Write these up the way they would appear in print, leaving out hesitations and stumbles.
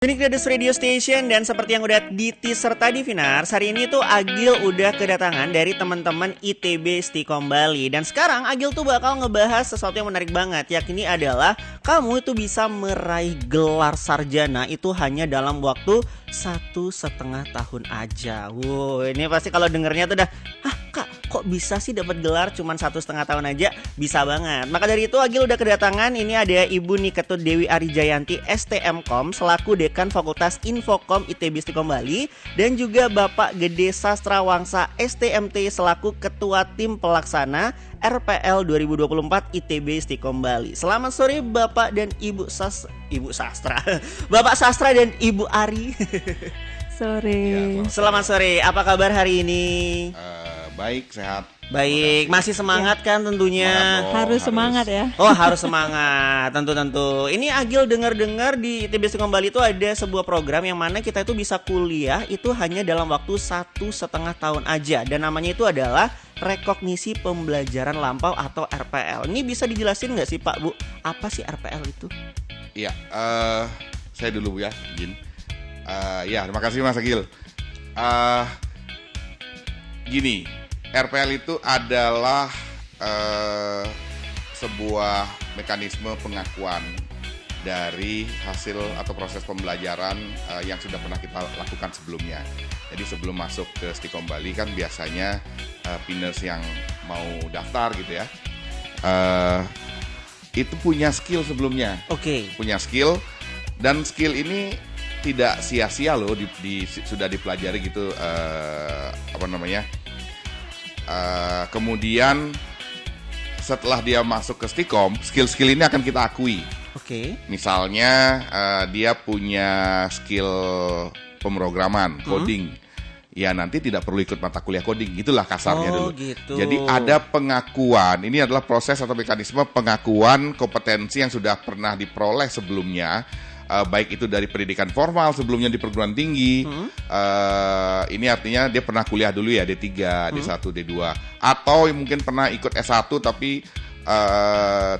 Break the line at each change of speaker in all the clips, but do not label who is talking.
Unik Dados Radio Station, dan seperti yang udah di teaser tadi Vinars, hari ini tuh Agil udah kedatangan dari teman-teman ITB Stikom Bali. Dan sekarang Agil tuh bakal ngebahas sesuatu yang menarik banget, yakni adalah kamu itu bisa meraih gelar sarjana itu hanya dalam waktu 1,5 tahun aja. Wow, ini pasti kalau dengernya tuh udah, kak kok bisa sih dapat gelar cuma 1,5 tahun aja? Bisa banget. Maka dari itu Agil udah kedatangan, ini ada Ibu Niketut Dewi Arijayanti STMkom selaku Dekan Fakultas Infokom ITB Stikom Bali, dan juga Bapak Gede Sastra Wangsa STMT selaku Ketua Tim Pelaksana RPL 2024 ITB Stikom Bali. Selamat sore Bapak dan Ibu Sastra. Bapak Sastra dan Ibu Ari.
Sore.
Selamat sore. Apa kabar hari ini?
Baik, sehat.
Baik, masih semangat kan tentunya?
Harus semangat ya.
Oh, harus semangat, tentu. Ini Agil dengar-dengar di ITB Stikom Bali itu ada sebuah program yang mana kita itu bisa kuliah itu hanya dalam waktu 1,5 tahun aja, dan namanya itu adalah Rekognisi Pembelajaran Lampau atau RPL. Ini bisa dijelasin nggak sih Pak Bu, apa sih RPL itu?
Iya, saya dulu ya, Jin. Ya, terima kasih Mas Agil. Gini, RPL itu adalah sebuah mekanisme pengakuan dari hasil atau proses pembelajaran yang sudah pernah kita lakukan sebelumnya. Jadi sebelum masuk ke Stikom Bali kan biasanya Piners yang mau daftar gitu ya, itu punya skill sebelumnya.
Oke.
Punya skill, dan skill ini tidak sia-sia loh, sudah dipelajari gitu, kemudian setelah dia masuk ke Stikom, skill-skill ini akan kita akui.
Oke.
Misalnya dia punya skill pemrograman, coding. Ya nanti tidak perlu ikut mata kuliah coding, itulah kasarnya dulu.
Gitu.
Jadi ada pengakuan, ini adalah proses atau mekanisme pengakuan kompetensi yang sudah pernah diperoleh sebelumnya. Baik itu dari pendidikan formal sebelumnya di perguruan tinggi, ini artinya dia pernah kuliah dulu ya, D3, D1, D2, atau mungkin pernah ikut S1 tapi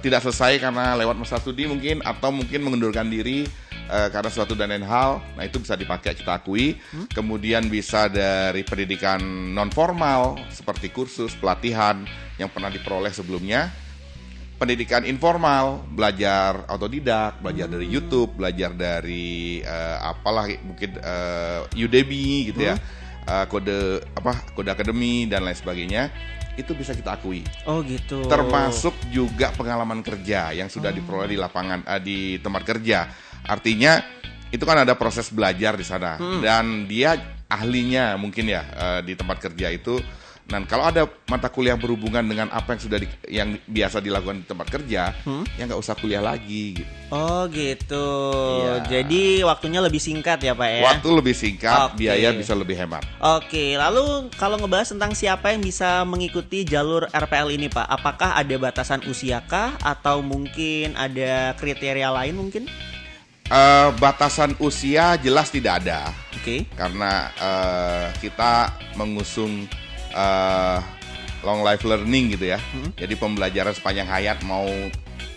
tidak selesai karena lewat masa studi mungkin, atau mungkin mengundurkan diri karena suatu dan lain hal. Nah itu bisa dipakai, kita akui. Kemudian bisa dari pendidikan non formal seperti kursus, pelatihan yang pernah diperoleh sebelumnya. Pendidikan informal, belajar otodidak, belajar dari YouTube, belajar dari mungkin Udemy gitu ya, kode akademi dan lain sebagainya, itu bisa kita akui.
Oh gitu.
Termasuk juga pengalaman kerja yang sudah diperoleh di lapangan, di tempat kerja. Artinya itu kan ada proses belajar di sana, dan dia ahlinya mungkin ya di tempat kerja itu. Dan kalau ada mata kuliah berhubungan dengan apa yang biasa dilakukan di tempat kerja, ya nggak usah kuliah lagi. Gitu.
Oh gitu.
Iya.
Jadi waktunya lebih singkat ya Pak ya?
Waktu lebih singkat, biaya bisa lebih hemat.
Oke, lalu kalau ngebahas tentang siapa yang bisa mengikuti jalur RPL ini Pak, apakah ada batasan usia kah? Atau mungkin ada kriteria lain mungkin?
Batasan usia jelas tidak ada.
Oke.
Karena kita mengusung long life learning gitu ya. Jadi pembelajaran sepanjang hayat, mau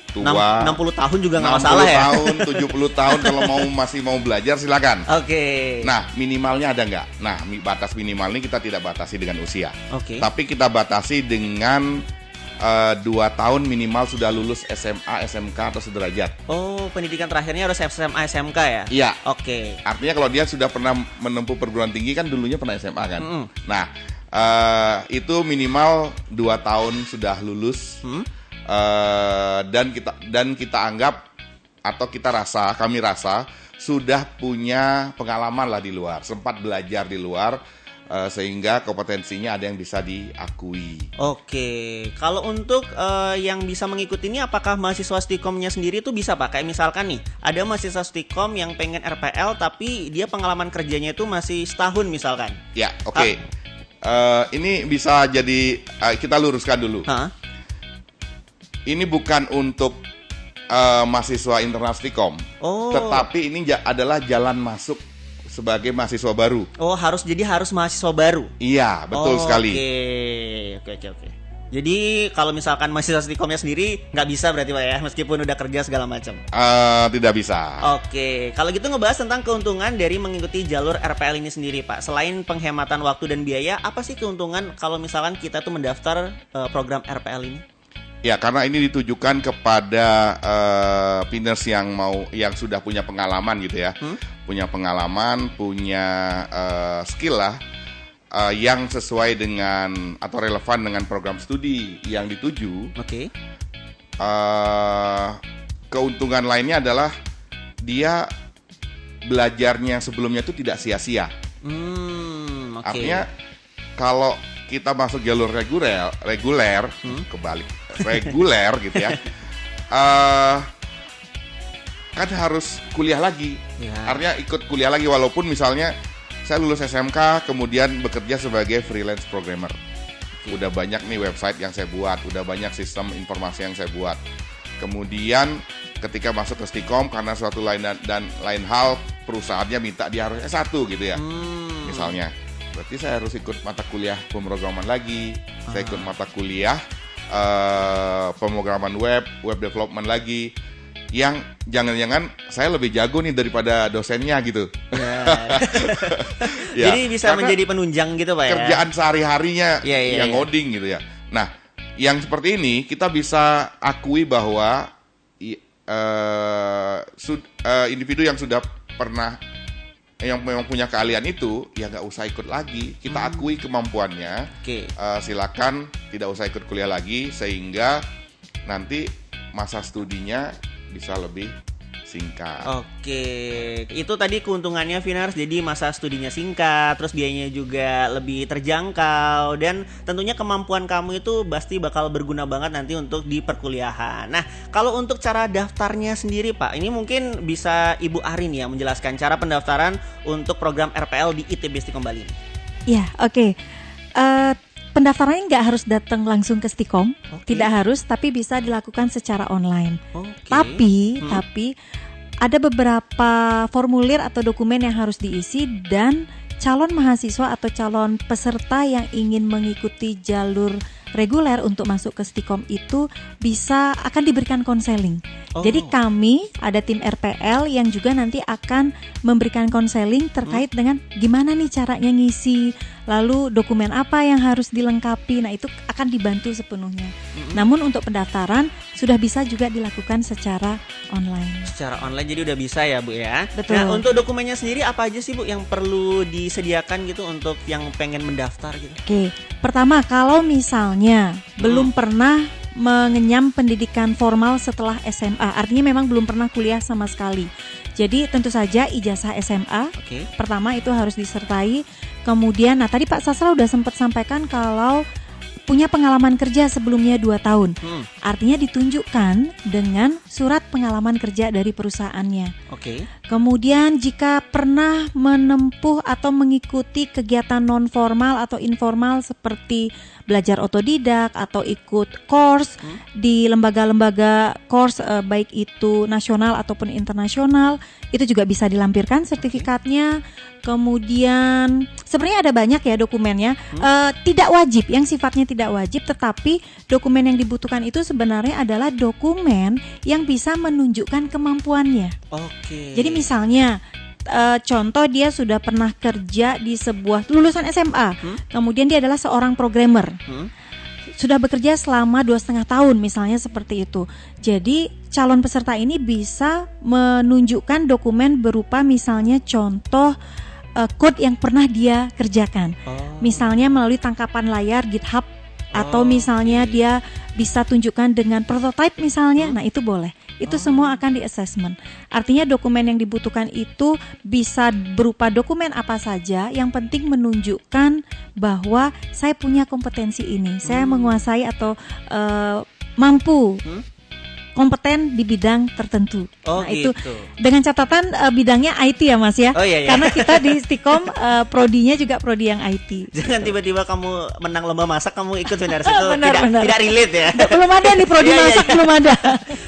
tua
60 tahun juga nggak masalah ya?
60 tahun, 70 tahun kalau masih mau belajar silakan.
Oke.
Nah minimalnya ada nggak? Nah batas minimal ini kita tidak batasi dengan usia.
Oke.
Tapi kita batasi dengan 2 tahun minimal sudah lulus SMA, SMK atau sederajat.
Oh, pendidikan terakhirnya harus SMA, SMK ya?
Iya.
Oke.
Artinya kalau dia sudah pernah menempuh perguruan tinggi kan dulunya pernah SMA kan. Nah itu minimal 2 tahun sudah lulus, dan kita anggap atau kami rasa sudah punya pengalaman lah di luar, sempat belajar di luar, sehingga kompetensinya ada yang bisa diakui.
Oke, kalau untuk yang bisa mengikuti ini, apakah mahasiswa Stikomnya sendiri itu bisa Pak? Kayak misalkan nih, ada mahasiswa Stikom yang pengen RPL tapi dia pengalaman kerjanya itu masih setahun misalkan.
Ya, oke. Ini bisa jadi, kita luruskan dulu. Ini bukan untuk mahasiswa internal Stikom, tetapi ini adalah jalan masuk sebagai mahasiswa baru.
Oh, harus mahasiswa baru.
Iya, betul sekali.
Oke. Jadi kalau misalkan mahasiswa Stikomnya sendiri nggak bisa berarti Pak ya, meskipun udah kerja segala macam.
Tidak bisa.
Oke, kalau gitu ngebahas tentang keuntungan dari mengikuti jalur RPL ini sendiri Pak. Selain penghematan waktu dan biaya, apa sih keuntungan kalau misalkan kita tuh mendaftar program RPL ini?
Ya, karena ini ditujukan kepada pinners yang sudah punya pengalaman gitu ya, punya pengalaman, punya skill lah. Yang sesuai dengan atau relevan dengan program studi yang dituju.
Oke.
Keuntungan lainnya adalah dia belajarnya sebelumnya itu tidak sia-sia.
Okay.
Artinya kalau kita masuk jalur reguler gitu ya, kan harus kuliah lagi.
Ya.
Artinya ikut kuliah lagi walaupun misalnya saya lulus SMK, kemudian bekerja sebagai freelance programmer. Udah banyak nih website yang saya buat, udah banyak sistem informasi yang saya buat. Kemudian ketika masuk ke Stikom, karena suatu lain hal, perusahaannya minta dia harus S1 gitu ya. Misalnya, berarti saya harus ikut mata kuliah pemrograman lagi, saya ikut mata kuliah pemrograman web development lagi. Yang jangan-jangan saya lebih jago nih daripada dosennya gitu.
Ya, jadi bisa menjadi penunjang gitu Pak ya.
Kerjaan sehari-harinya yang
ya.
ngoding gitu ya. Nah, yang seperti ini kita bisa akui bahwa individu yang sudah pernah yang memang punya keahlian itu ya nggak usah ikut lagi. Kita akui kemampuannya. Silakan tidak usah ikut kuliah lagi sehingga nanti masa studinya bisa lebih singkat.
Oke, itu tadi keuntungannya Vinars, jadi masa studinya singkat, terus biayanya juga lebih terjangkau, dan tentunya kemampuan kamu itu pasti bakal berguna banget nanti untuk di perkuliahan. Nah, kalau untuk cara daftarnya sendiri Pak, ini mungkin bisa Ibu Arin ya menjelaskan cara pendaftaran untuk program RPL di ITB Stikom Bali.
Ya, oke. Pendaftarannya nggak harus datang langsung ke Stikom, tidak harus, tapi bisa dilakukan secara online. Tapi ada beberapa formulir atau dokumen yang harus diisi, dan calon mahasiswa atau calon peserta yang ingin mengikuti jalur reguler untuk masuk ke Stikom itu akan diberikan konseling. Jadi kami ada tim RPL yang juga nanti akan memberikan konseling terkait dengan gimana nih caranya ngisi, lalu dokumen apa yang harus dilengkapi. Nah, itu akan dibantu sepenuhnya. Namun untuk pendaftaran sudah bisa juga dilakukan secara online. Secara online
jadi udah bisa ya Bu ya.
Betul.
Nah, untuk dokumennya sendiri apa aja sih Bu yang perlu disediakan gitu untuk yang pengen mendaftar gitu?
Oke, pertama kalau misalnya belum pernah mengenyam pendidikan formal setelah SMA, artinya memang belum pernah kuliah sama sekali. Jadi tentu saja ijazah SMA pertama itu harus disertai. Kemudian, nah tadi Pak Sasra udah sempat sampaikan kalau punya pengalaman kerja sebelumnya 2 tahun. Artinya ditunjukkan dengan surat pengalaman kerja dari perusahaannya. Kemudian jika pernah menempuh atau mengikuti kegiatan non formal atau informal seperti belajar otodidak atau ikut course di lembaga-lembaga course baik itu nasional ataupun internasional, itu juga bisa dilampirkan sertifikatnya. Kemudian sebenarnya ada banyak ya dokumennya, tidak wajib, yang sifatnya tidak wajib, tetapi dokumen yang dibutuhkan itu sebenarnya adalah dokumen yang bisa menunjukkan kemampuannya. Jadi misalnya contoh dia sudah pernah kerja di sebuah lulusan SMA, kemudian dia adalah seorang programmer, sudah bekerja selama 2,5 tahun misalnya seperti itu. Jadi calon peserta ini bisa menunjukkan dokumen berupa misalnya contoh code yang pernah dia kerjakan, misalnya melalui tangkapan layar GitHub, atau misalnya dia bisa tunjukkan dengan prototype misalnya. Nah itu boleh. Itu semua akan di-assessment. Artinya dokumen yang dibutuhkan itu bisa berupa dokumen apa saja, yang penting menunjukkan bahwa saya punya kompetensi ini, saya menguasai atau mampu kompeten di bidang tertentu. Nah itu dengan catatan bidangnya IT ya Mas ya. Karena kita di Stikom prodinya juga prodi yang IT.
Jangan tiba-tiba kamu menang lomba masak kamu ikut Vinars itu tidak relate ya.
Belum ada nih prodi masak. Belum ada.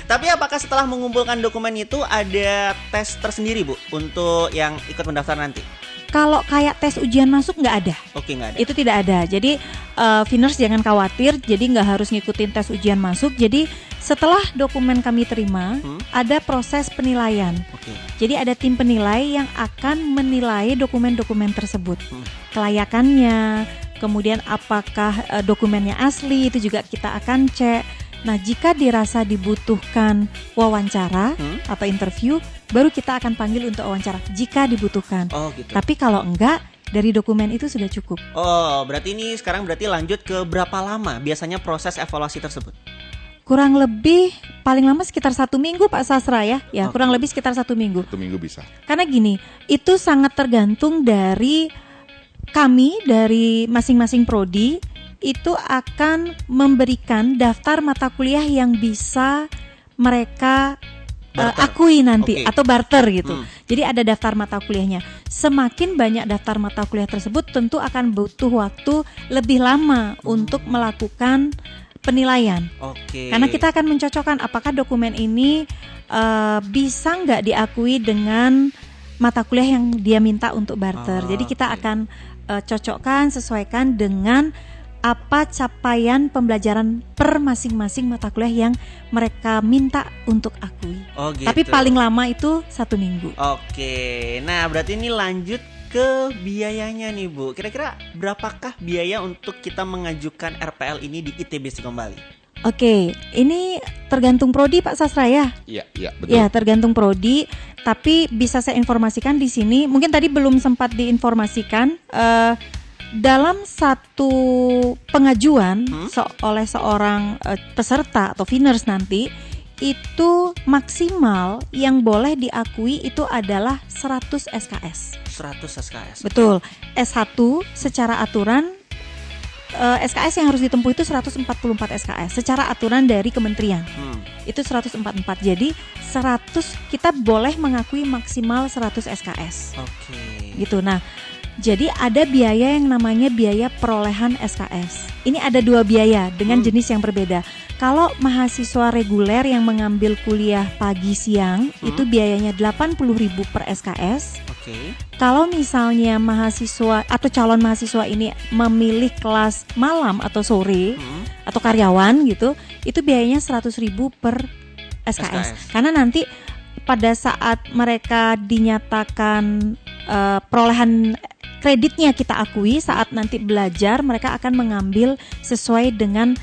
Tapi apakah setelah mengumpulkan dokumen itu ada tes tersendiri Bu untuk yang ikut mendaftar nanti?
Kalau kayak tes ujian masuk nggak ada.
Nggak ada.
Itu tidak ada. Jadi Viners jangan khawatir, jadi nggak harus ngikutin tes ujian masuk. Jadi setelah dokumen kami terima, ada proses penilaian. Jadi ada tim penilai yang akan menilai dokumen-dokumen tersebut, kelayakannya, kemudian apakah dokumennya asli, itu juga kita akan cek. Nah, jika dirasa dibutuhkan wawancara atau interview, baru kita akan panggil untuk wawancara jika dibutuhkan.
Gitu.
Tapi kalau enggak, dari dokumen itu sudah cukup.
Berarti ini sekarang lanjut ke berapa lama biasanya proses evaluasi tersebut?
Kurang lebih paling lama sekitar 1 minggu Pak Sasra ya. Kurang lebih sekitar 1 minggu.
1 minggu bisa.
Karena gini, itu sangat tergantung dari kami, dari masing-masing prodi, itu akan memberikan daftar mata kuliah yang bisa mereka akui nanti atau barter gitu. Jadi ada daftar mata kuliahnya. Semakin banyak daftar mata kuliah tersebut, tentu akan butuh waktu lebih lama untuk melakukan penilaian. Karena kita akan mencocokkan apakah dokumen ini bisa nggak diakui dengan mata kuliah yang dia minta untuk barter. Jadi kita akan cocokkan, sesuaikan dengan apa capaian pembelajaran per masing-masing mata kuliah yang mereka minta untuk akui.
Gitu.
Tapi paling lama itu 1 minggu.
Nah berarti ini lanjut ke biayanya nih Bu. Kira-kira berapakah biaya untuk kita mengajukan RPL ini di ITB Istiqomah Bali?
Ini tergantung prodi Pak Sasra ya?
Iya, betul.
Ya, tergantung prodi. Tapi bisa saya informasikan di sini. Mungkin tadi belum sempat diinformasikan. Dalam satu pengajuan oleh seorang peserta atau Viners nanti, itu maksimal yang boleh diakui itu adalah 100 SKS.
100 SKS.
Betul. S1 secara aturan SKS yang harus ditempuh itu 144 SKS secara aturan dari kementerian. Itu 144. Jadi 100 kita boleh mengakui maksimal 100 SKS. Gitu. Nah, jadi ada biaya yang namanya biaya perolehan SKS. Ini ada 2 biaya dengan jenis yang berbeda. Kalau mahasiswa reguler yang mengambil kuliah pagi siang, itu biayanya 80.000 per SKS. Kalau misalnya mahasiswa atau calon mahasiswa ini memilih kelas malam atau sore atau karyawan gitu, itu biayanya 100.000 per SKS. Karena nanti pada saat mereka dinyatakan perolehan kreditnya kita akui, saat nanti belajar mereka akan mengambil sesuai dengan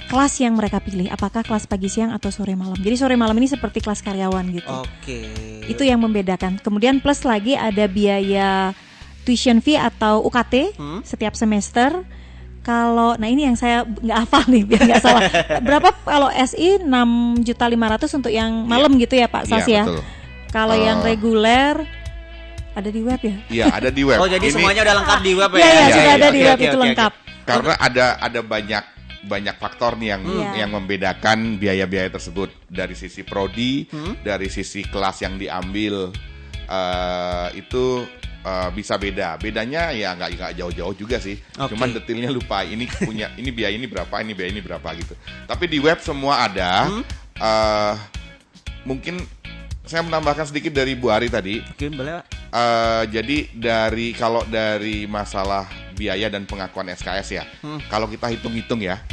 kelas yang mereka pilih, apakah kelas pagi siang atau sore malam. Jadi sore malam ini seperti kelas karyawan gitu. Itu yang membedakan. Kemudian plus lagi ada biaya tuition fee atau UKT setiap semester. Nah ini yang saya nggak hafal nih biar nggak salah. Berapa kalau SI 6.500.000 untuk yang malam gitu ya Pak Sas ya?
Betul.
Kalau yang reguler ada di web ya?
Iya, ada di web.
Jadi semuanya udah lengkap di web ya?
Iya, sudah ada di web itu lengkap.
Karena ada banyak faktor nih yang membedakan biaya-biaya tersebut dari sisi prodi, dari sisi kelas yang diambil, itu bisa beda. Bedanya ya nggak jauh-jauh juga sih. Cuman detailnya lupa. Ini biaya ini berapa, ini biaya ini berapa gitu. Tapi di web semua ada. Mungkin saya menambahkan sedikit dari Bu Ari tadi.
Boleh Pak.
Jadi kalau dari masalah biaya dan pengakuan SKS ya, kalau kita hitung-hitung ya,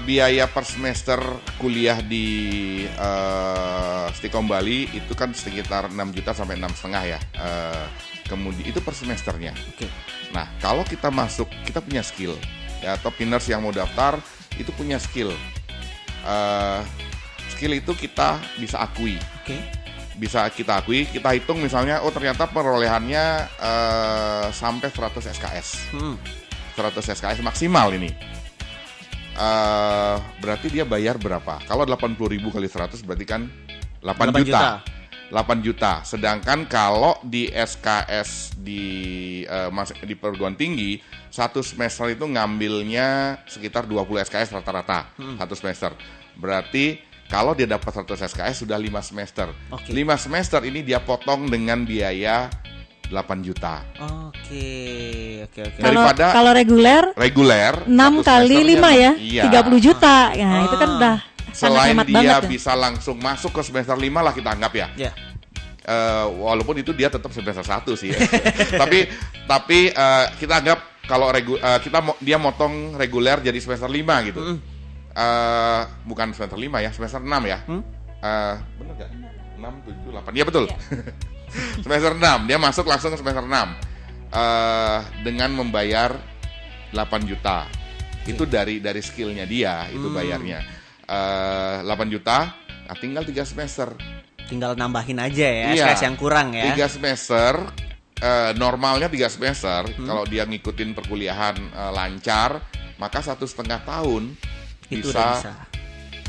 biaya per semester kuliah di Istiqomah Bali itu kan sekitar 6 juta sampai 6,5 ya. Kemudian itu per semesternya. Nah, kalau kita masuk, kita punya skill ya, top Viners yang mau daftar itu punya skill. Skill itu kita bisa akui. Bisa kita akui, kita hitung misalnya, ternyata perolehannya sampai 100 SKS. 100 SKS maksimal ini. Berarti dia bayar berapa? Kalau 80.000 kali 100 berarti kan 8 juta. 8 juta. Sedangkan kalau di SKS di perguruan tinggi, satu semester itu ngambilnya sekitar 20 SKS rata-rata. Satu semester. Berarti kalau dia dapat 100 SKS sudah 5 semester. 5 semester ini dia potong dengan biaya 8 juta. Daripada
kalau reguler 6 kali 5 ya, 30 juta. Nah, itu kan udah
selain
hemat
dia
banget,
bisa langsung masuk ke semester 5 lah kita anggap ya. Walaupun itu dia tetap semester 1 sih ya. tapi kita anggap kalau dia motong reguler jadi semester 5 gitu. Bukan semester 5 ya, semester 6 ya. Bener gak? 6, 7, 8. Iya betul. Semester 6, dia masuk langsung ke semester 6. Dengan membayar 8 juta. Itu dari skillnya dia, itu bayarnya. 8 juta, nah tinggal 3 semester.
Tinggal nambahin aja ya,
Iya,
SKS yang kurang ya.
3 semester, normalnya 3 semester. Kalau dia ngikutin perkuliahan lancar, maka 1,5 tahun
Itu
bisa
udah bisa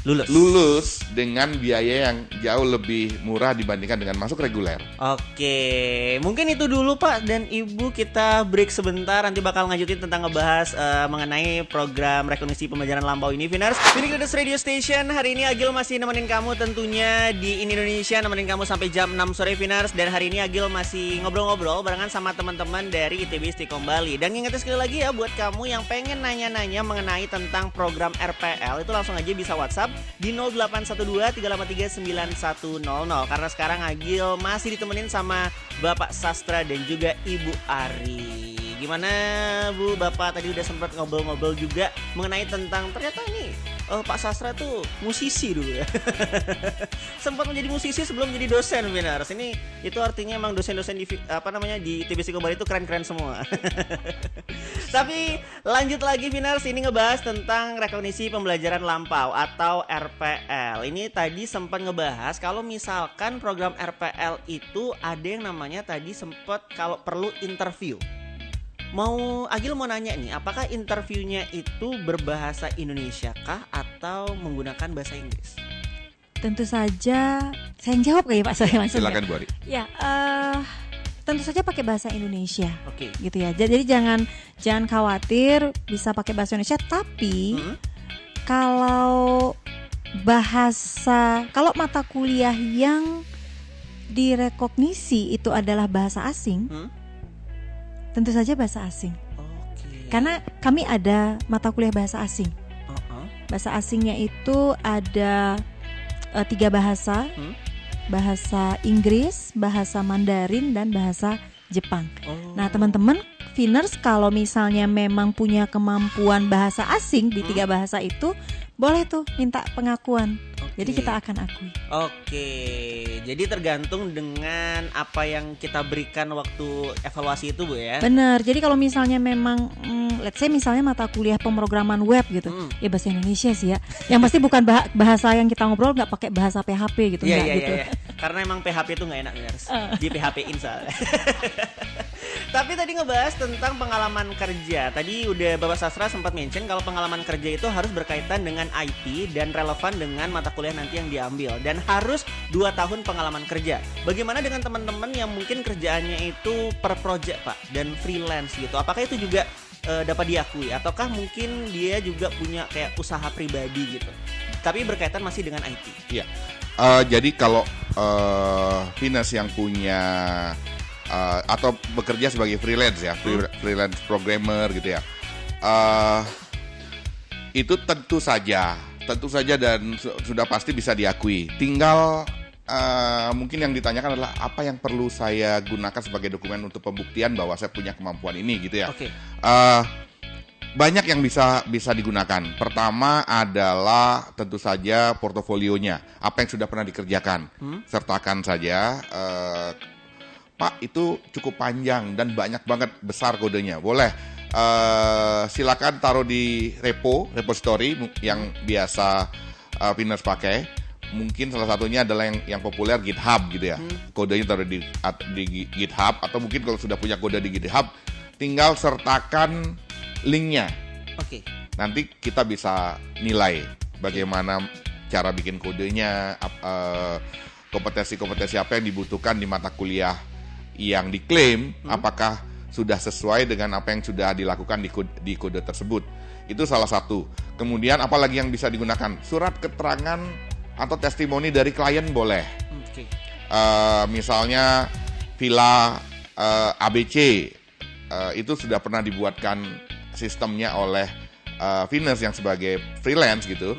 lulus dengan biaya yang jauh lebih murah dibandingkan dengan masuk reguler.
Oke, mungkin itu dulu Pak dan Ibu, kita break sebentar, nanti bakal ngajutin tentang ngebahas mengenai program rekognisi pembelajaran lampau ini, Vinars. Ini Kredus Radio Station, hari ini Agil masih nemenin kamu tentunya di Indonesia, nemenin kamu sampai jam 6 sore, Vinars. Dan hari ini Agil masih ngobrol-ngobrol barengan sama teman-teman dari ITB Istiqom Bali. Dan ingetin sekali lagi ya, buat kamu yang pengen nanya-nanya mengenai tentang program RPL, itu langsung aja bisa WhatsApp di 0812-383-9100. Karena sekarang Agil masih ditemenin sama Bapak Sastra dan juga Ibu Ari. Gimana Bu, Bapak tadi udah sempat ngobrol-ngobrol juga mengenai tentang ternyata nih Pak Sastra tuh musisi dulu ya. Sempat menjadi musisi sebelum menjadi dosen, benar. Ini itu artinya emang dosen-dosen di di ITB Istiqom Bali itu keren-keren semua. Tapi lanjut lagi, Vinars, ini ngebahas tentang rekognisi pembelajaran lampau atau RPL. Ini tadi sempat ngebahas kalau misalkan program RPL itu ada yang namanya tadi sempat kalau perlu interview. Agil mau nanya nih, apakah interviewnya itu berbahasa Indonesia kah atau menggunakan bahasa Inggris?
Tentu saja, saya yang jawab kali Pak, saya langsung.
Silakan Bu Ari.
Ya, tentu saja pakai bahasa Indonesia.
Oke.
Gitu ya. Jadi jangan khawatir bisa pakai bahasa Indonesia, tapi kalau mata kuliah yang direkognisi itu adalah bahasa asing, tentu saja bahasa asing. Karena kami ada mata kuliah bahasa asing. Bahasa asingnya itu ada 3 bahasa. Bahasa Inggris, bahasa Mandarin, dan bahasa Jepang. Nah teman-teman Viners, kalau misalnya memang punya kemampuan bahasa asing di 3 bahasa itu, boleh tuh minta pengakuan. Jadi kita akan akui.
Oke, jadi tergantung dengan apa yang kita berikan waktu evaluasi itu Bu ya.
Benar. Jadi kalau misalnya memang let's say misalnya mata kuliah pemrograman web gitu, ya bahasa Indonesia sih ya. Yang pasti bukan bahasa yang kita ngobrol, nggak pakai bahasa PHP gitu,
Iya.
gitu.
Karena emang PHP itu nggak enak Viners. Di PHP-in soalnya. Tapi tadi ngebahas tentang pengalaman kerja. Tadi udah Bapak Sastra sempat mention kalau pengalaman kerja itu harus berkaitan dengan IT dan relevan dengan mata kuliah nanti yang diambil. Dan harus 2 tahun pengalaman kerja. Bagaimana dengan teman-teman yang mungkin kerjaannya itu per project Pak dan freelance gitu? Apakah itu juga dapat diakui? Ataukah mungkin dia juga punya kayak usaha pribadi gitu? Tapi berkaitan masih dengan IT.
Iya. Jadi kalau Viners yang punya atau bekerja sebagai freelance ya, freelance programmer gitu ya, itu tentu saja dan sudah pasti bisa diakui. Tinggal mungkin yang ditanyakan adalah apa yang perlu saya gunakan sebagai dokumen untuk pembuktian bahwa saya punya kemampuan ini gitu ya.
Oke.
Banyak yang bisa digunakan. Pertama adalah tentu saja portofolionya, apa yang sudah pernah dikerjakan. Sertakan saja. Pak, itu cukup panjang dan banyak banget, besar kodenya. Boleh, silakan taruh di repository yang biasa Viners pakai. Mungkin salah satunya adalah yang populer GitHub gitu ya. Kodenya taruh di GitHub, atau mungkin kalau sudah punya kode di GitHub, tinggal sertakan linknya.
Oke.
Nanti kita bisa nilai bagaimana cara bikin kodenya, kompetensi-kompetensi apa yang dibutuhkan di mata kuliah yang diklaim, apakah sudah sesuai dengan apa yang sudah dilakukan di kode tersebut. Itu salah satu. Kemudian apalagi yang bisa digunakan? Surat keterangan atau testimoni dari klien boleh.
Oke.
Misalnya Villa ABC itu sudah pernah dibuatkan sistemnya oleh Viners yang sebagai freelance gitu.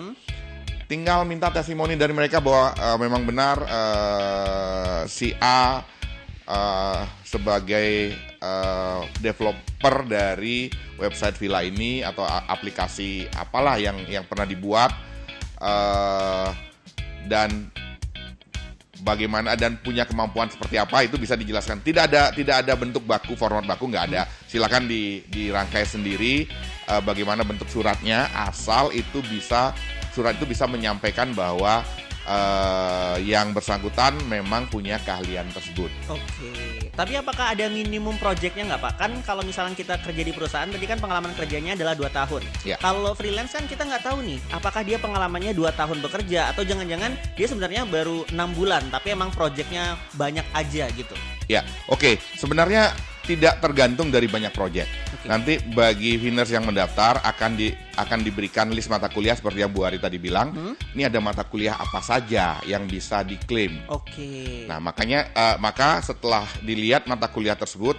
Tinggal minta testimoni dari mereka bahwa memang benar si A sebagai developer dari website Villa ini atau aplikasi apalah yang pernah dibuat, dan bagaimana dan punya kemampuan seperti apa itu bisa dijelaskan. Tidak ada bentuk baku, format baku nggak ada. Silakan dirangkai sendiri bagaimana bentuk suratnya, asal surat itu bisa menyampaikan bahwa yang bersangkutan memang punya keahlian tersebut.
Oke, tapi apakah ada minimum projectnya nggak Pak? Kan kalau misalnya kita kerja di perusahaan, berarti kan pengalaman kerjanya adalah 2 tahun.
Ya.
Kalau freelance kan kita nggak tahu nih, apakah dia pengalamannya 2 tahun bekerja, atau jangan-jangan dia sebenarnya baru 6 bulan, tapi emang projectnya banyak aja gitu.
Ya, oke. Sebenarnya tidak tergantung dari banyak proyek.
Oke.
Nanti bagi winners yang mendaftar akan diberikan list mata kuliah seperti yang Bu Ari tadi bilang. Ini ada mata kuliah apa saja yang bisa diklaim.
Oke.
Nah, maka setelah dilihat mata kuliah tersebut,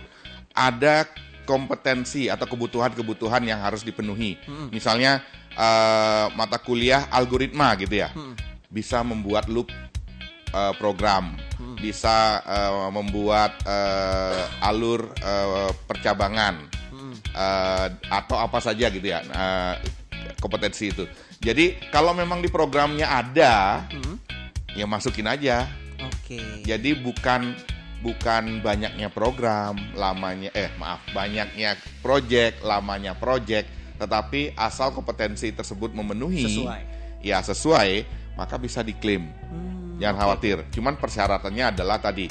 ada kompetensi atau kebutuhan-kebutuhan yang harus dipenuhi. Misalnya mata kuliah algoritma gitu ya. Bisa membuat loop program, bisa membuat alur percabangan, atau apa saja gitu ya, kompetensi itu. Jadi kalau memang di programnya ada, ya masukin aja.
Oke.
Jadi bukan banyaknya program, banyaknya project, lamanya project, tetapi asal kompetensi tersebut memenuhi, sesuai, maka bisa diklaim. Jangan khawatir. Cuman persyaratannya adalah tadi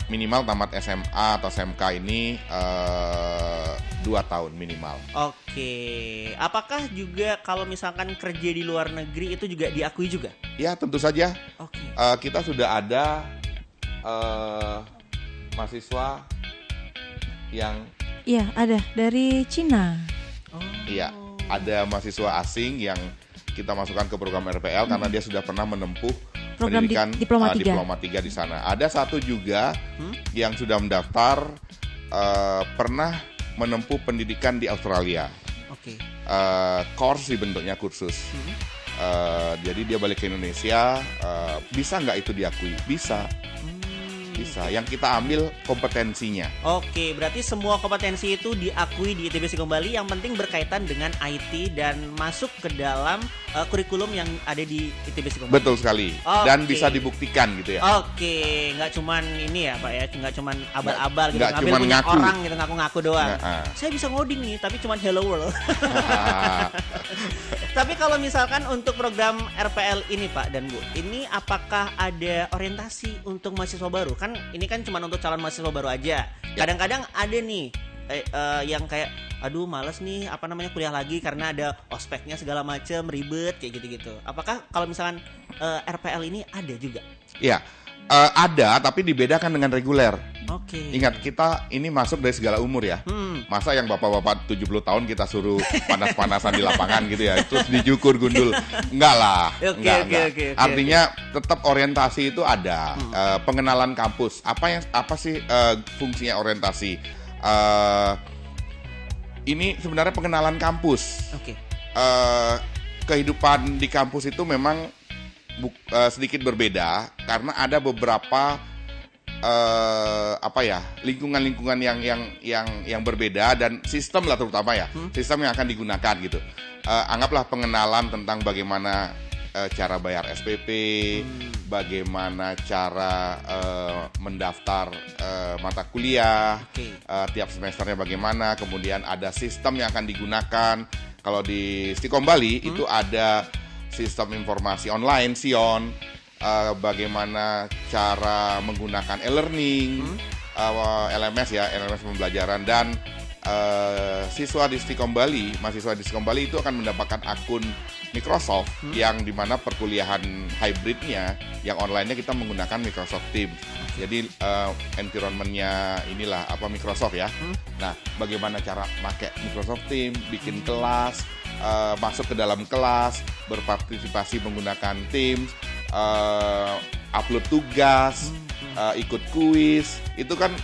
minimal tamat SMA atau SMK ini 2 tahun minimal.
Oke. Apakah juga kalau misalkan kerja di luar negeri itu juga diakui juga?
Ya, tentu saja.
Oke.
Kita sudah ada mahasiswa yang
ada dari Cina.
Iya, ada mahasiswa asing yang kita masukkan ke program RPL karena dia sudah pernah menempuh
program
pendidikan diploma 3 di sana. Ada satu juga yang sudah mendaftar pernah menempuh pendidikan di Australia.
Oke.
Course bentuknya kursus. Jadi dia balik ke Indonesia, bisa nggak itu diakui? Bisa. Yang kita ambil kompetensinya.
Oke, berarti semua kompetensi itu diakui di ITB Sikombali, yang penting berkaitan dengan IT dan masuk ke dalam kurikulum yang ada di ITB Sikombali.
Betul sekali. Dan bisa dibuktikan gitu ya.
Oke, nggak cuman ini ya Pak ya, nggak cuman abal-abal gitu,
nggak
ngambil
cuman
punya
ngaku.
orang gitu, ngaku-ngaku doang. Saya bisa ngoding nih, tapi cuman hello world. Tapi kalau misalkan untuk program RPL ini Pak dan Bu, ini apakah ada orientasi untuk mahasiswa baru? Kan ini kan cuma untuk calon mahasiswa baru aja. Kadang-kadang ada nih yang kayak aduh males nih kuliah lagi karena ada ospeknya segala macem, ribet kayak gitu-gitu. Apakah kalau misalkan RPL ini ada juga?
Ya, ada tapi dibedakan dengan reguler.
Oke.
Ingat, kita ini masuk dari segala umur ya. Masa yang bapak-bapak 70 tahun kita suruh panas-panasan di lapangan gitu ya, terus dicukur gundul. Enggak lah. Oke. Artinya tetap orientasi itu ada. Pengenalan kampus. Apa sih fungsinya orientasi? Ini sebenarnya pengenalan kampus.
Oke.
Kehidupan di kampus itu memang sedikit berbeda karena ada beberapa lingkungan-lingkungan yang berbeda dan sistem lah terutama ya, sistem yang akan digunakan gitu. Anggaplah pengenalan tentang bagaimana cara bayar SPP, bagaimana cara mendaftar mata kuliah, tiap semesternya bagaimana, kemudian ada sistem yang akan digunakan. Kalau di Sikombali itu ada sistem informasi online, SION, bagaimana cara menggunakan e-learning, LMS ya, LMS pembelajaran, dan mahasiswa di Sikombali itu akan mendapatkan akun Microsoft yang dimana perkuliahan hybridnya yang online-nya kita menggunakan Microsoft Teams. Jadi environment-nya inilah Microsoft ya. Nah, bagaimana cara pakai Microsoft Teams, bikin kelas, masuk ke dalam kelas, berpartisipasi menggunakan Teams, upload tugas, ikut kuis, itu kan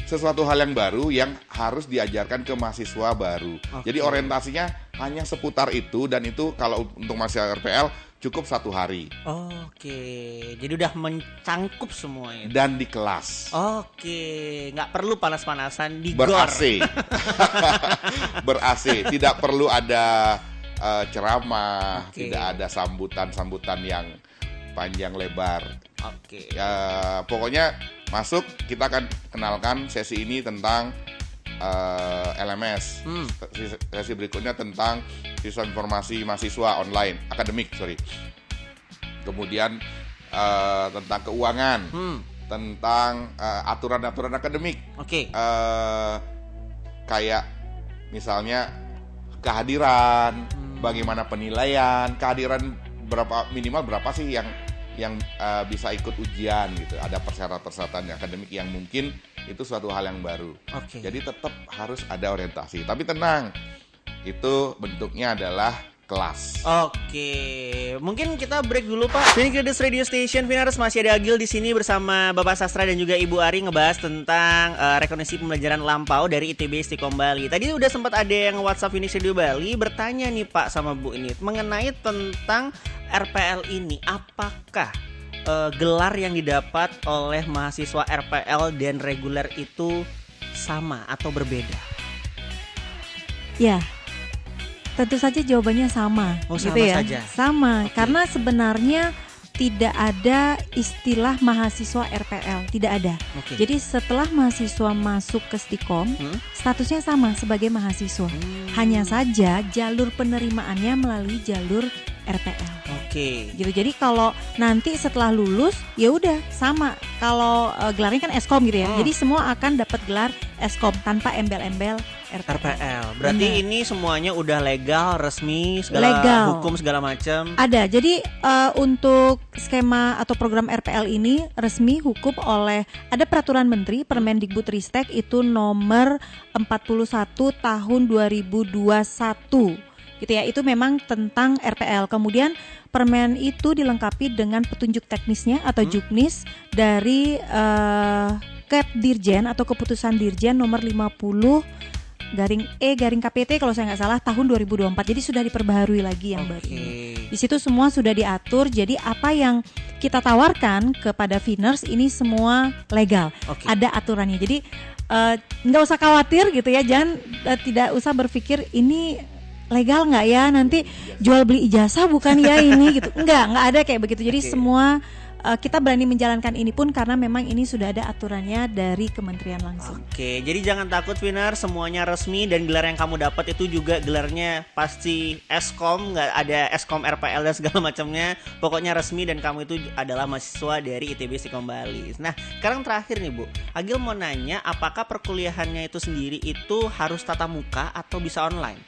sesuatu hal yang baru yang harus diajarkan ke mahasiswa baru. Jadi orientasinya hanya seputar itu, dan itu kalau untuk mahasiswa RPL cukup 1 hari.
Oke, jadi udah mencangkup semuanya.
Dan di kelas.
Oke, nggak perlu panas-panasan di
Ber-AC. Ber-AC, tidak perlu ada ceramah,
Oke.
tidak ada sambutan-sambutan yang panjang lebar.
Oke.
Ya, pokoknya masuk, kita akan kenalkan sesi ini tentang LMS. Sesi berikutnya tentang sistem informasi mahasiswa online, akademik, Kemudian tentang keuangan, tentang aturan-aturan akademik.
Oke.
Kayak misalnya kehadiran, bagaimana penilaian, kehadiran minimal berapa sih yang bisa ikut ujian gitu. Ada persyaratan akademik yang mungkin itu suatu hal yang baru.
Oke.
Jadi tetap harus ada orientasi. Tapi tenang, itu bentuknya adalah kelas.
Oke, mungkin kita break dulu Pak. Ini Kredis Radio Station, Vinars, masih ada Agil di sini bersama Bapak Sastra dan juga Ibu Ari ngebahas tentang rekognisi pembelajaran lampau dari ITB Istiqom Bali. Tadi udah sempat ada yang WhatsApp Phoenix Radio Bali bertanya nih Pak sama Bu ini mengenai tentang RPL ini, apakah gelar yang didapat oleh mahasiswa RPL dan reguler itu sama atau berbeda?
Ya, tentu saja jawabannya sama.
Oh,
gitu
sama
ya.
saja.
Sama,
Oke.
karena sebenarnya tidak ada istilah mahasiswa RPL, tidak ada.
Oke.
Jadi setelah mahasiswa masuk ke Stikom, statusnya sama sebagai mahasiswa. Hanya saja jalur penerimaannya melalui jalur RPL.
Oke.
Gitu. Jadi kalau nanti setelah lulus ya udah sama. Kalau gelarnya kan Eskom gitu ya. Jadi semua akan dapat gelar Eskom tanpa embel-embel
RPL. Berarti
Benar.
ini semuanya udah legal, resmi, segala
Legal.
hukum segala macam.
Ada. Jadi untuk skema atau program RPL ini resmi hukum oleh ada peraturan menteri Permendikbudristek itu nomor 41 tahun 2021. Gitu ya. Itu memang tentang RPL. Kemudian permen itu dilengkapi dengan petunjuk teknisnya atau juknis dari Kep Dirjen atau keputusan Dirjen nomor 50/E/KPT kalau saya nggak salah tahun 2024. Jadi sudah diperbaharui lagi yang baru ini. Di situ semua sudah diatur. Jadi apa yang kita tawarkan kepada Viners ini semua legal.
Oke.
Ada aturannya. Jadi nggak usah khawatir gitu ya. Jangan tidak usah berpikir ini legal nggak ya, nanti jual beli ijazah bukan ya ini gitu. Nggak ada kayak begitu. Jadi semua kita berani menjalankan ini pun karena memang ini sudah ada aturannya dari kementerian langsung.
Oke, jadi jangan takut Vinars, semuanya resmi dan gelar yang kamu dapat itu juga gelarnya pasti Eskom, nggak ada Eskom RPL dan segala macamnya. Pokoknya resmi dan kamu itu adalah mahasiswa dari ITB Istiqom Bali. Nah, sekarang terakhir nih Bu, Agil mau nanya apakah perkuliahannya itu sendiri itu harus tatap muka atau bisa online?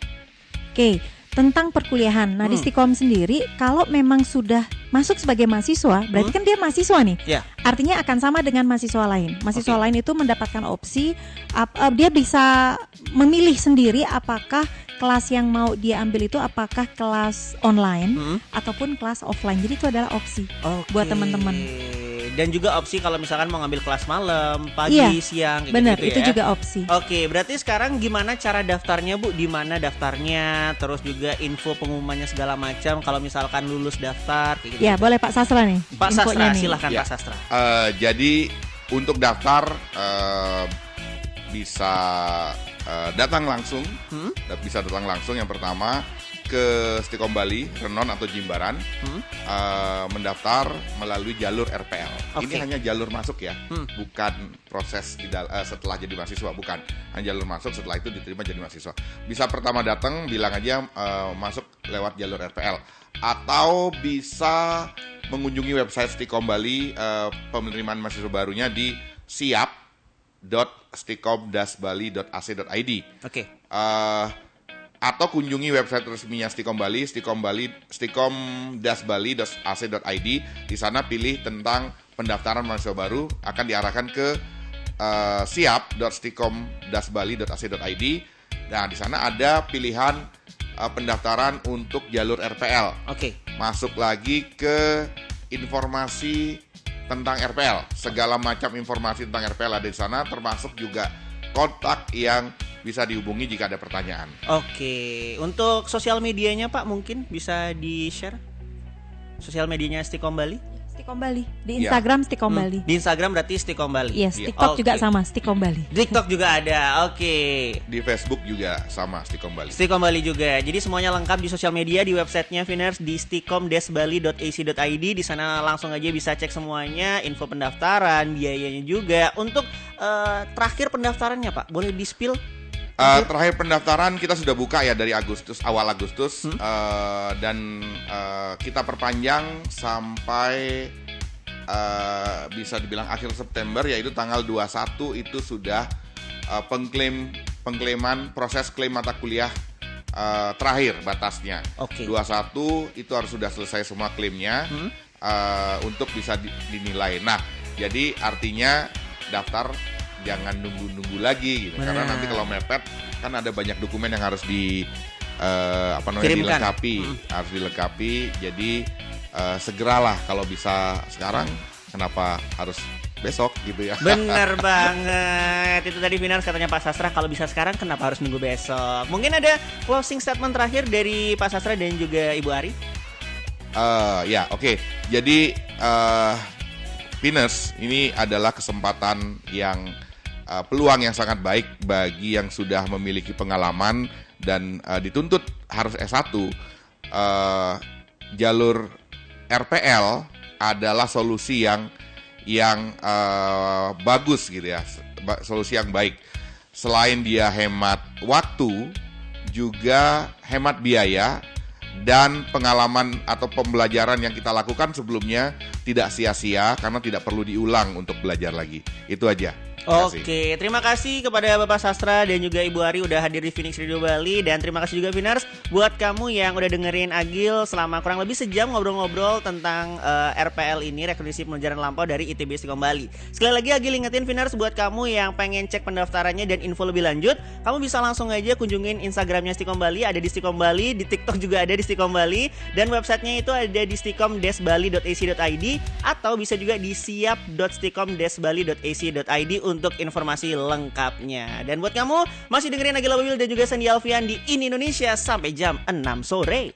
Oke, tentang perkuliahan. Nah, di Stikom sendiri kalau memang sudah masuk sebagai mahasiswa, berarti kan dia mahasiswa nih.
Ya.
Artinya akan sama dengan mahasiswa lain. Mahasiswa lain itu mendapatkan opsi dia bisa memilih sendiri apakah kelas yang mau dia ambil itu apakah kelas online ataupun kelas offline. Jadi itu adalah opsi buat teman-teman.
Dan juga opsi kalau misalkan mau ngambil kelas malam, pagi,
Iya,
siang kayak
benar,
gitu
itu
ya.
juga opsi.
Oke, berarti sekarang gimana cara daftarnya Bu? Di mana daftarnya? Terus juga info pengumumannya segala macam. Kalau misalkan lulus daftar kayak gitu.
Ya, boleh Pak Sastra nih.
Pak
infonya
Sastra,
nih.
silahkan
Ya.
Pak Sastra.
Jadi untuk daftar bisa datang langsung, bisa datang langsung yang pertama ke Stiqom Bali, Renon atau Jimbaran, mendaftar melalui jalur RPL.
Oke.
Ini hanya jalur masuk ya, bukan proses setelah jadi mahasiswa, bukan. Hanya jalur masuk, setelah itu diterima jadi mahasiswa. Bisa pertama datang bilang aja masuk lewat jalur RPL, atau bisa mengunjungi website Stiqom Bali, penerimaan mahasiswa barunya di siap.stiqom-bali.ac.id.
Oke.
Atau kunjungi website resminya Stiqom Bali, stiqom-bali.ac.id. Di sana pilih tentang pendaftaran mahasiswa baru, akan diarahkan ke siap.stiqom-bali.ac.id. Nah, di sana ada pilihan pendaftaran untuk jalur RPL.
Oke.
Masuk lagi ke informasi tentang RPL. Segala macam informasi tentang RPL ada di sana, termasuk juga kontak yang bisa dihubungi jika ada pertanyaan.
Oke. Untuk sosial medianya Pak mungkin bisa di-share? sosial medianya Stikom Bali?
Stikom Bali. Di
Iya.
Instagram Stikom Bali.
Di Instagram berarti Stikom Bali.
Yes,
Iya.
TikTok juga
Oke.
sama Stikom Bali.
TikTok juga ada. Oke.
Di Facebook juga sama Stikom Bali.
Stikom Bali juga. Jadi semuanya lengkap di sosial media, di websitenya Viners di stikom-bali.ac.id. Di sana langsung aja bisa cek semuanya, info pendaftaran, biayanya juga. Untuk terakhir pendaftarannya Pak, boleh di-spill?
Terakhir pendaftaran kita sudah buka ya dari awal Agustus dan kita perpanjang sampai bisa dibilang akhir September, yaitu tanggal 21 itu sudah pengklaiman proses klaim mata kuliah terakhir batasnya.
Oke.
21 itu harus sudah selesai semua klaimnya untuk bisa dinilai. Nah, jadi artinya daftar jangan nunggu-nunggu lagi gitu. Karena nanti kalau mepet kan ada banyak dokumen yang harus
Kirimkan.
harus dilengkapi. Jadi segeralah kalau bisa sekarang, kenapa harus besok gitu ya.
Bener banget. Itu tadi Vinars katanya Pak Sastra, kalau bisa sekarang kenapa harus nunggu besok. Mungkin ada closing statement terakhir dari Pak Sastra dan juga Ibu Ari.
Ya, oke. Jadi Viners ini adalah kesempatan yang peluang yang sangat baik bagi yang sudah memiliki pengalaman dan dituntut harus S1. Jalur RPL adalah solusi yang bagus gitu ya, solusi yang baik. Selain dia hemat waktu, juga hemat biaya, dan pengalaman atau pembelajaran yang kita lakukan sebelumnya tidak sia-sia karena tidak perlu diulang untuk belajar lagi. Itu aja. Terima kasih.
Oke, terima kasih kepada Bapak Sastra dan juga Ibu Ari udah hadir di Phoenix Radio Bali. Dan terima kasih juga Vinars buat kamu yang udah dengerin Agil selama kurang lebih sejam ngobrol-ngobrol tentang RPL ini, rekrutasi pelajaran lampau dari ITB Stikom Bali. Sekali lagi Agil ingetin Vinars, buat kamu yang pengen cek pendaftarannya dan info lebih lanjut, kamu bisa langsung aja kunjungin Instagramnya Stikom Bali, ada di Stikom Bali, di TikTok juga ada di Stikom Bali, dan websitenya itu ada di stikom-bali.ac.id atau bisa juga di siap.stikom-bali.ac.id untuk informasi lengkapnya. Dan buat kamu masih dengerin Agil Ababil dan juga Sandy Alfian di In Indonesia sampai jam 6 sore.